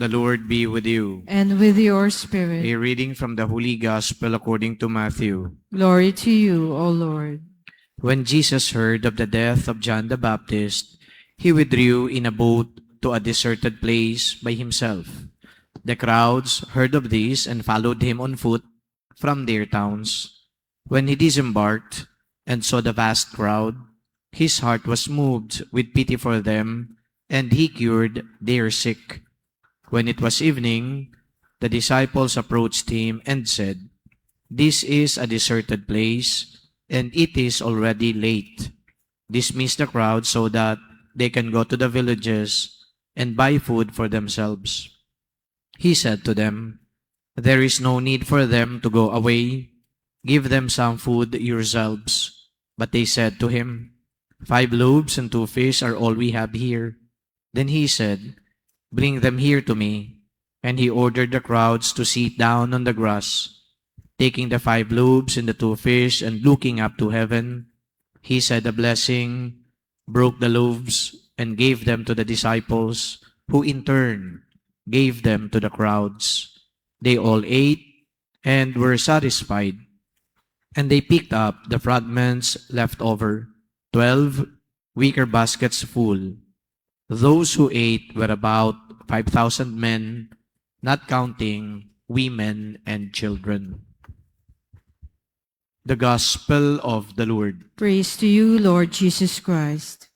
The Lord be with you. and with your spirit. A reading from the Holy Gospel according to Matthew. Glory to you, O Lord. When Jesus heard of the death of John the Baptist, he withdrew in a boat to a deserted place by himself. The crowds heard of this and followed him on foot from their towns. When he disembarked and saw the vast crowd, his heart was moved with pity for them, and he cured their sick. When it was evening, the disciples approached him and said, "This is a deserted place, and it is already late. Dismiss the crowd so that they can go to the villages and buy food for themselves." He said to them, "There is no need for them to go away. Give them some food yourselves." But they said to him, "5 loaves and 2 fish are all we have here." Then he said, "Bring them here to me." And he ordered the crowds to sit down on the grass. Taking the 5 loaves and the 2 fish and looking up to heaven, he said a blessing, broke the loaves, and gave them to the disciples, who in turn gave them to the crowds. They all ate and were satisfied. And they picked up the fragments left over, 12 wicker baskets full. Those who ate were about 5,000 men, not counting women and children. The Gospel of the Lord. Praise to you, Lord Jesus Christ.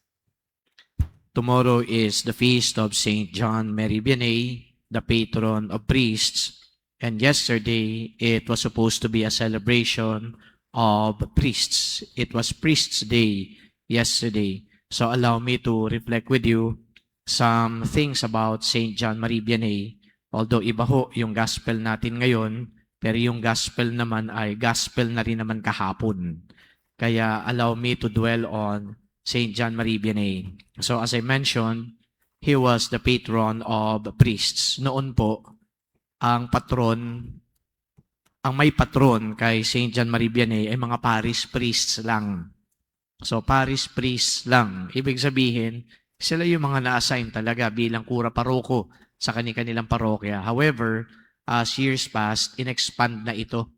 Tomorrow is the feast of Saint John Mary Vianney, the patron of priests. And yesterday, it was supposed to be a celebration of priests. It was Priests' Day yesterday. So allow me to reflect with you some things about Saint John Marie Vianney. Although iba ho yung gospel natin ngayon, pero yung gospel naman ay gospel na rin naman kahapon. Kaya allow me to dwell on Saint John Marie Vianney. So as I mentioned, he was the patron of priests. Noon po, ang may patron kay Saint John Marie Vianney ay mga parish priests lang. So parish priests lang. Ibig sabihin, sila yung mga na-assign talaga bilang kura paroko sa kanilang parokya. However, as years passed, in-expand na ito.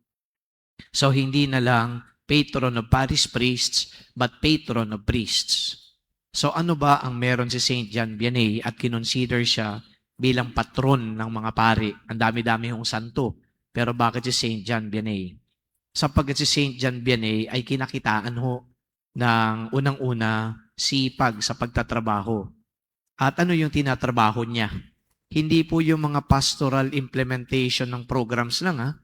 So hindi na lang patron of parish priests, but patron of priests. So ano ba ang meron si Saint John Vianney at kinonsider siya bilang patron ng mga pari? Ang dami-dami hong santo. Pero bakit si Saint John Vianney? Sapagkat si Saint John Vianney ay kinakitaan ho ng unang-una sipag sa pagtatrabaho. At ano yung tinatrabaho niya? Hindi po yung mga pastoral implementation ng programs lang ha.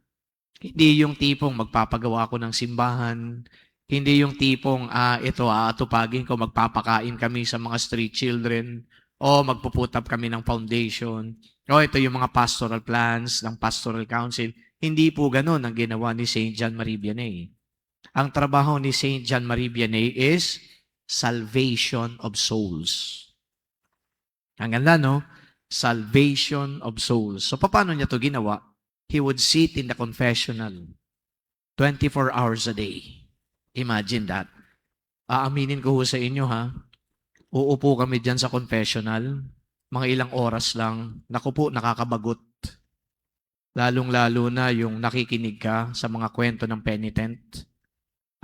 Hindi yung tipong magpapagawa ko ng simbahan. Hindi yung tipong ito aatupagin ko, magpapakain kami sa mga street children o magpuput up kami ng foundation. O ito yung mga pastoral plans ng pastoral council. Hindi po ganun ang ginawa ni Saint John Marie Vianney. Ang trabaho ni Saint John Marie Vianney is salvation of souls. Ang ganda, no? Salvation of souls. So, paano niya to ginawa? He would sit in the confessional 24 hours a day. Imagine that. Aaminin ko ho sa inyo, ha? Uupo kami dyan sa confessional. Mga ilang oras lang. Naku po, nakakabagot. Lalong-lalo na yung nakikinig ka sa mga kwento ng penitent.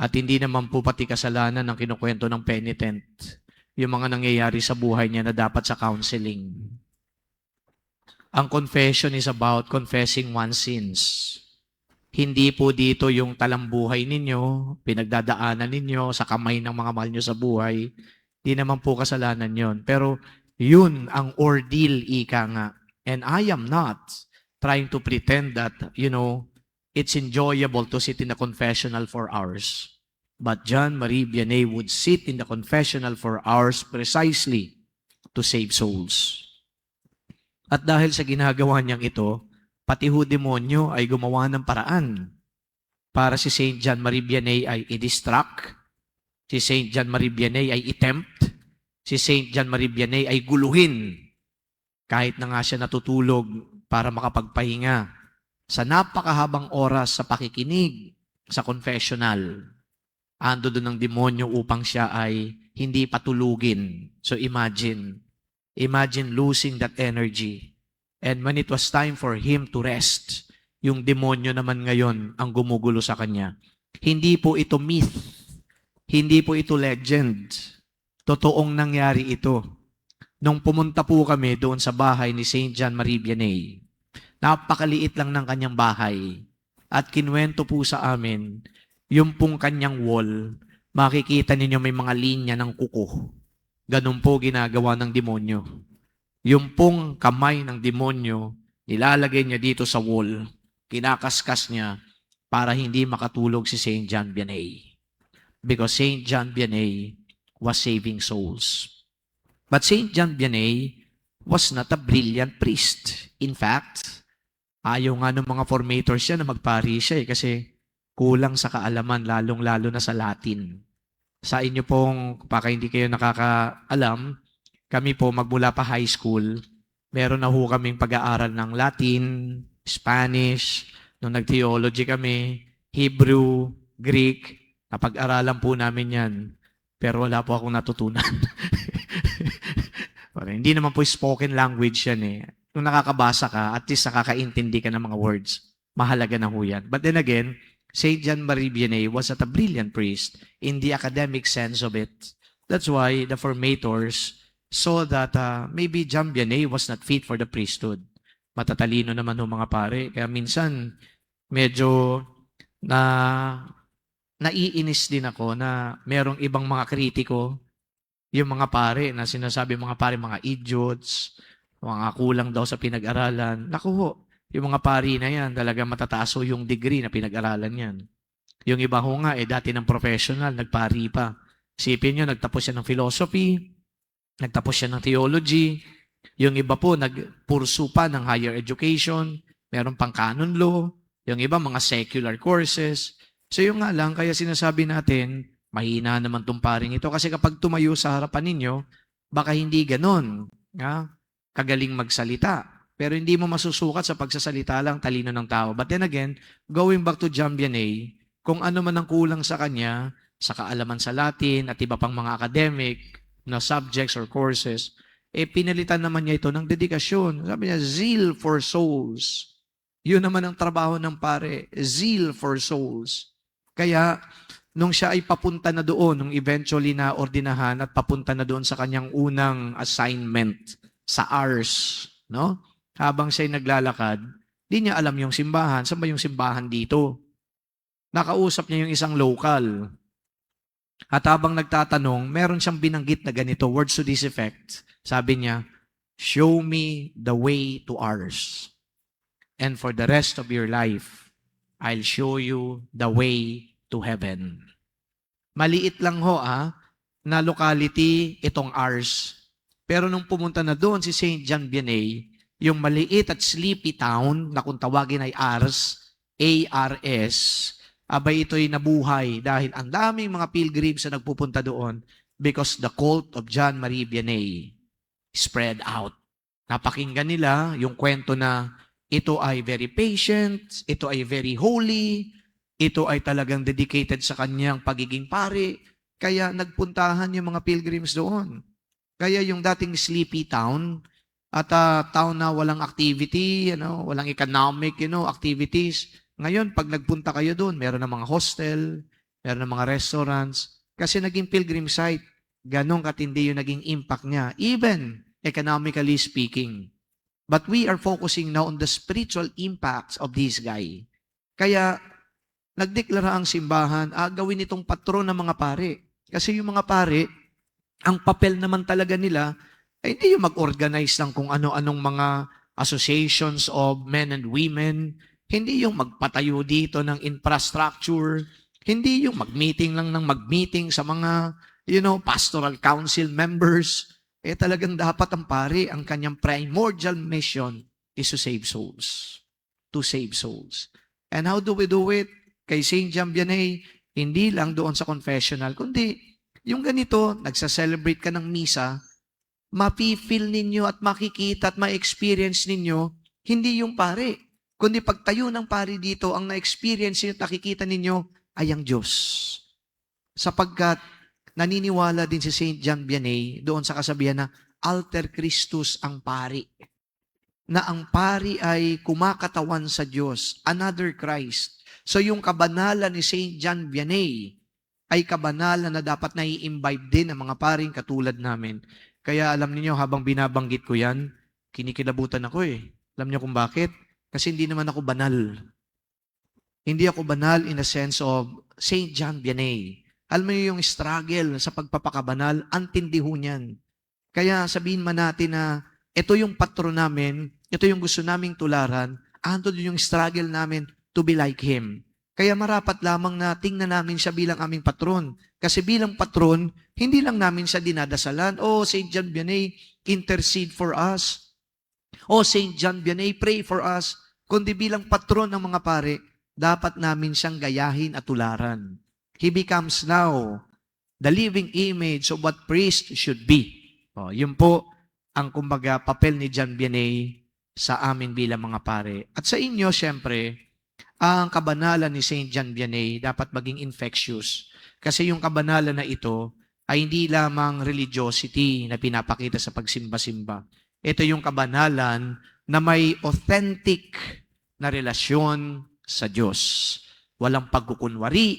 At hindi naman po pati kasalanan ng kinukwento ng penitent. Yung mga nangyayari sa buhay niya na dapat sa counseling. Ang confession is about confessing one's sins. Hindi po dito yung talambuhay ninyo, pinagdadaanan ninyo sa kamay ng mga mahal nyo sa buhay. Hindi naman po kasalanan yon. Pero yun ang ordeal, ika nga. And I am not trying to pretend that, it's enjoyable to sit in the confessional for hours. But John Marie Vianney would sit in the confessional for hours precisely to save souls. At dahil sa ginagawa niyang ito, pati ho demonyo ay gumawa ng paraan para si Saint John Marie Vianney ay i-distract, si Saint John Marie Vianney ay i-tempt, si Saint John Marie Vianney ay guluhin kahit na nga siya natutulog para makapagpahinga sa napakahabang oras sa pakikinig sa confessional. Ando doon ng demonyo upang siya ay hindi patulugin. So imagine losing that energy. And when it was time for him to rest, yung demonyo naman ngayon ang gumugulo sa kanya. Hindi po ito myth. Hindi po ito legend. Totoong nangyari ito. Nung pumunta po kami doon sa bahay ni Saint John Marie Vianney, napakaliit lang ng kanyang bahay. At kinwento po sa amin, yung pong kanyang wall, makikita ninyo may mga linya ng kuko. Ganun po ginagawa ng demonyo. Yung pong kamay ng demonyo, nilalagay niya dito sa wall, kinakaskas niya para hindi makatulog si Saint John Vianney. Because Saint John Vianney was saving souls. But Saint John Vianney was not a brilliant priest. In fact, ayaw nga ng mga formators siya na magpari siya kasi kulang sa kaalaman, lalong-lalo na sa Latin. Sa inyo pong, baka hindi kayo nakakaalam, kami po magmula pa high school, meron na ho kaming pag-aaral ng Latin, Spanish, nung nag-theology kami, Hebrew, Greek, napag-aralan po namin yan. Pero wala po akong natutunan. Hindi naman po spoken language yan eh. Kung nakakabasa ka, at least nakakaintindi ka ng mga words. Mahalaga na ho yan. But then again, Saint John Marie Vianney was not a brilliant priest in the academic sense of it. That's why the formators saw that maybe John Vianney was not fit for the priesthood. Matatalino naman ho mga pare. Kaya minsan, medyo naiinis din ako na merong ibang mga kritiko, yung mga pare na sinasabi mga pare, mga idiots, mga kulang daw sa pinag-aralan. Naku ho, yung mga pari na yan, talaga matataas ho yung degree na pinag-aralan yan. Yung iba ho nga, dati ng professional, nagpari pa. Isipin nyo, nagtapos siya ng philosophy, nagtapos siya ng theology, yung iba po, nagpursu pa ng higher education, meron pang canon law, yung iba, mga secular courses. So yung nga lang, kaya sinasabi natin, mahina naman tong paring ito. Kasi kapag tumayo sa harapan ninyo, baka hindi ganon. Kagaling magsalita. Pero hindi mo masusukat sa pagsasalita lang, talino ng tao. But then again, going back to John Vianney, kung ano man ang kulang sa kanya, sa kaalaman sa Latin at iba pang mga academic na subjects or courses, pinalitan naman niya ito ng dedikasyon. Sabi niya, zeal for souls. Yun naman ang trabaho ng pare, zeal for souls. Kaya, nung siya ay papunta na doon, nung eventually na ordinahan at papunta na doon sa kanyang unang assignment sa Ars, no? Habang siya ay naglalakad, di niya alam yung simbahan. Saan ba yung simbahan dito? Nakausap niya yung isang local. At habang nagtatanong, meron siyang binanggit na ganito, words to this effect. Sabi niya, show me the way to Ars. And for the rest of your life, I'll show you the way to heaven. Maliit lang ho na locality itong Ars. Pero nung pumunta na doon si Saint John Vianney, yung maliit at sleepy town na kung tawagin ay Ars, A-R-S, abay ito'y nabuhay dahil ang daming mga pilgrims na nagpupunta doon because the cult of John Marie Vianney spread out. Napakinggan nila yung kwento na ito ay very patient, ito ay very holy, ito ay talagang dedicated sa kanyang pagiging pari. Kaya nagpuntahan yung mga pilgrims doon. Kaya yung dating sleepy town, at town na walang activity, walang economic, activities. Ngayon, pag nagpunta kayo doon, meron ng mga hostel, meron ng mga restaurants. Kasi naging pilgrim site, ganong katindi yung naging impact niya, even economically speaking. But we are focusing now on the spiritual impacts of this guy. Kaya, nagdeklara ang simbahan, gawin itong patron ng mga pare. Kasi yung mga pare, ang papel naman talaga nila, ay hindi yung mag-organize ng kung ano-anong mga associations of men and women, hindi yung magpatayo dito ng infrastructure, hindi yung mag-meeting lang ng mag-meeting sa mga, pastoral council members. Talagang dapat ang pare, ang kanyang primordial mission is to save souls. To save souls. And how do we do it? Kay Saint John Vianney, hindi lang doon sa confessional, kundi yung ganito, nagsa-celebrate ka ng misa, mapifeel ninyo at makikita at ma-experience ninyo, hindi yung pare, kundi pagtayo ng pare dito, ang na-experience ninyo at nakikita ninyo ay ang Diyos. Sapagkat naniniwala din si Saint John Vianney doon sa kasabihan na alter Christus ang pari. na ang pari ay kumakatawan sa Diyos, another Christ. So yung kabanalan ni Saint John Vianney ay kabanalan na dapat nai-imbibe din ng mga paring katulad namin. Kaya alam niyo habang binabanggit ko yan, kinikilabutan ako eh. Alam niyo kung bakit? Kasi hindi naman ako banal. Hindi ako banal in the sense of Saint John Vianney. Alam mo yung struggle sa pagpapakabanal, antindi ho niyan. Kaya sabihin man natin na ito yung patron namin, ito yung gusto naming tularan, andun yung struggle namin to be like Him. Kaya marapat lamang na tingnan namin siya bilang aming patron. Kasi bilang patron, hindi lang namin siya dinadasalan, oh, Saint John Vianney, intercede for us. Oh, Saint John Vianney, pray for us. Kundi bilang patron ng mga pare, dapat namin siyang gayahin at tularan. He becomes now the living image of what priest should be. Oh, yun po ang kumbaga papel ni John Vianney sa amin bilang mga pare. At sa inyo, syempre, ang kabanalan ni Saint John Vianney dapat maging infectious. Kasi yung kabanalan na ito ay hindi lamang religiosity na pinapakita sa pagsimba-simba. Ito yung kabanalan na may authentic na relasyon sa Diyos. Walang pagkukunwari,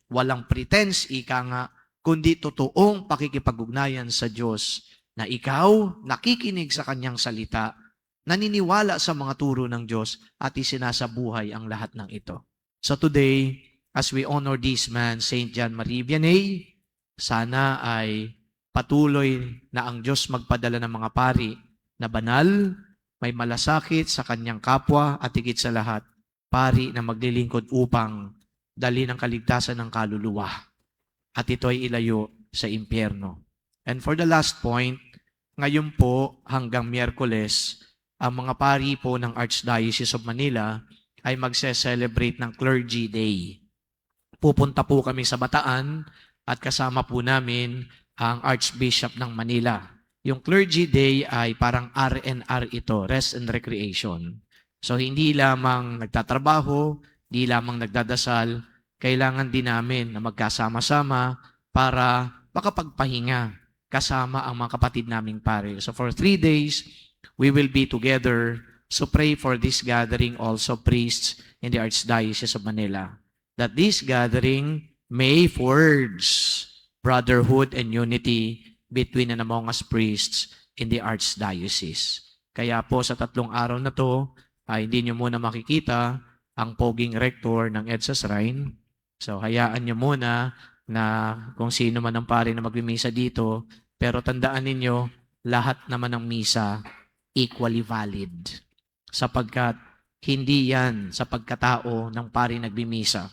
walang pretense, ika nga, kundi totoong pakikipag-ugnayan sa Diyos na ikaw nakikinig sa Kanyang salita, naniniwala sa mga turo ng Diyos at isinasabuhay ang lahat ng ito. So today, as we honor this man, Saint John Marie Vianney, sana ay patuloy na ang Diyos magpadala ng mga pari na banal, may malasakit sa kanyang kapwa at higit sa lahat, pari na maglilingkod upang dali ng kaligtasan ng kaluluwa. At ito ay ilayo sa impyerno. And for the last point, ngayon po hanggang Miyerkules, ang mga pari po ng Archdiocese of Manila ay magse-celebrate ng Clergy Day. Pupunta po kami sa Bataan at kasama po namin ang Archbishop ng Manila. Yung Clergy Day ay parang R&R ito, Rest and Recreation. So hindi lamang nagtatrabaho, hindi lamang nagdadasal, kailangan din namin na magkasama-sama para makapagpahinga kasama ang mga kapatid naming pare. So for 3 days, we will be together. So pray for this gathering also, priests in the Archdiocese of Manila, that this gathering may forge brotherhood and unity between and among us priests in the Archdiocese. Kaya po sa 3 araw na to, ay hindi nyo muna makikita ang poging rector ng EDSA Shrine. So hayaan nyo muna na kung sino man ang pare na magmimisa dito, pero tandaan ninyo, lahat naman ng misa equally valid. Sapagkat hindi yan sa pagkatao ng pare nagbimisa,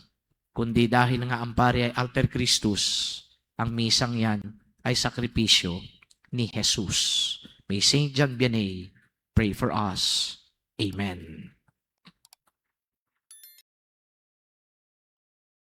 kundi dahil nga ang pare ay alter Christus, ang misang yan ay sakripisyo ni Jesus. May Saint John Vianney pray for us. Amen.